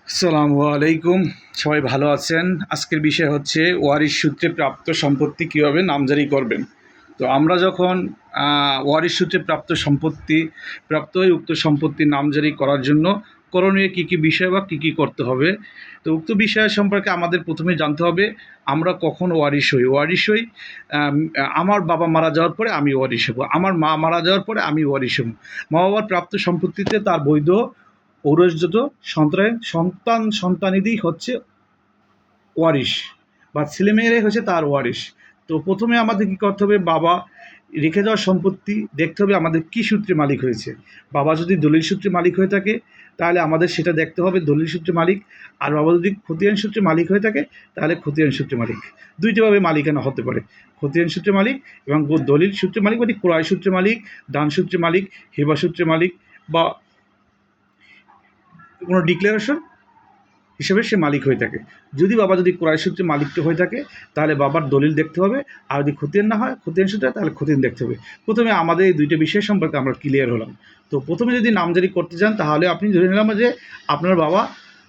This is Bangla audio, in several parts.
আসসালামু আলাইকুম। সবাই ভালো আছেন? আজকের বিষয় হচ্ছে ওয়ারিশ সূত্রে প্রাপ্ত সম্পত্তি কীভাবে নামজারি করবেন। তো আমরা যখন ওয়ারিশ সূত্রে প্রাপ্ত হয়ে উক্ত সম্পত্তির নামজারি করার জন্য করণীয় কী কী বিষয় বা কী কী করতে হবে, তো উক্ত বিষয় সম্পর্কে আমাদের প্রথমে জানতে হবে আমরা কখন ওয়ারিশ হই। আমার বাবা মারা যাওয়ার পরে আমি ওয়ারিশ হব, আমার মা মারা যাওয়ার পরে আমি ওয়ারিশ হব। মা বাবার প্রাপ্ত সম্পত্তিতে তার বৈধ ঔরসজাত সন্তানেরই হচ্ছে ওয়ারিশ, বা ছেলেমেয়েরাই হচ্ছে তার ওয়ারিশ। তো প্রথমে আমাদের কী করতে হবে, বাবা রেখে যাওয়ার সম্পত্তি দেখতে হবে আমাদের কী সূত্রে মালিক হয়েছে। বাবা যদি দলিল সূত্রে মালিক হয়ে থাকে তাহলে আমাদের সেটা দেখতে হবে দলিল সূত্রে মালিক, আর বাবা যদি খতিয়ান সূত্রে মালিক হয়ে থাকে তাহলে খতিয়ান সূত্রে মালিক। দুইটাভাবে মালিকানা হতে পারে, খতিয়ান সূত্রে মালিক এবং দলিল সূত্রে মালিক, মানে ক্রয় সূত্রে মালিক, দান সূত্রে মালিক, হেবা সূত্রে মালিক, বা কোনো ডিক্লারেশন হিসেবে সে মালিক হয়ে থাকে। যদি ক্রয় সূত্রে মালিক হয়ে থাকে তাহলে বাবার দলিল দেখতে হবে, আর যদি খতিয়ান না হয়, খতিয়ান সূত্রে, তাহলে খতিয়ান দেখতে হবে। প্রথমে আমাদের এই দুইটা বিষয় সম্পর্কে আমরা ক্লিয়ার হলাম। তো প্রথমে যদি নামজারি করতে চান তাহলে আপনি ধরে নিলাম যে আপনার বাবা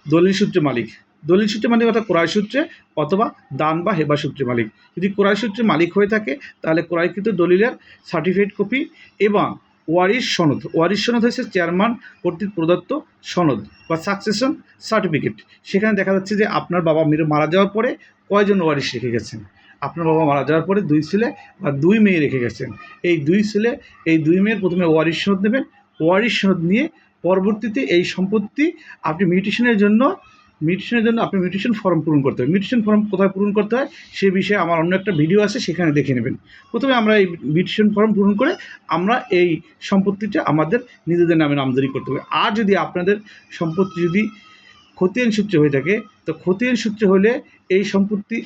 দলিল সূত্রে মালিক। দলিল সূত্রে মালিক অর্থাৎ ক্রয় সূত্রে, অথবা দান বা হেবা সূত্রে মালিক। যদি ক্রয় সূত্রে মালিক হয়ে থাকে তাহলে ক্রয়কৃত দলিলের সার্টিফিকেট কপি এবং ওয়ারিশ সনদ হচ্ছে চেয়ারম্যান কর্তৃক প্রদত্ত সনদ বা সাকসেশন সার্টিফিকেট। সেখানে দেখা যাচ্ছে যে আপনার বাবা মারা যাওয়ার পরে কয়জন ওয়ারিশ রেখে গেছেন। আপনার বাবা মারা যাওয়ার পরে 2 ছেলে বা 2 মেয়ে রেখে গেছেন। এই 2 ছেলে, এই 2 মেয়ের প্রথমে ওয়ারিশ সনদ নেবেন। ওয়ারিশ সনদ নিয়ে পরবর্তীতে এই সম্পত্তি আপনি মিউটেশনের জন্য আপনি মিউটেশন ফর্ম পূরণ করতে হবে। মিউটেশন ফর্ম কোথায় পূরণ করতে হয় সে বিষয়ে আমার অন্য একটা ভিডিও আছে, সেখানে দেখে নেবেন। প্রথমে আমরা এই মিউটেশন ফর্ম পূরণ করে আমরা এই সম্পত্তিটা আমাদের নিজেদের নামে নামজারি করতে হবে। আর যদি আপনাদের সম্পত্তি যদি খতিয়ান সূত্রে হয়ে থাকে, তো খতিয়ান সূত্রে হলে এই সম্পত্তি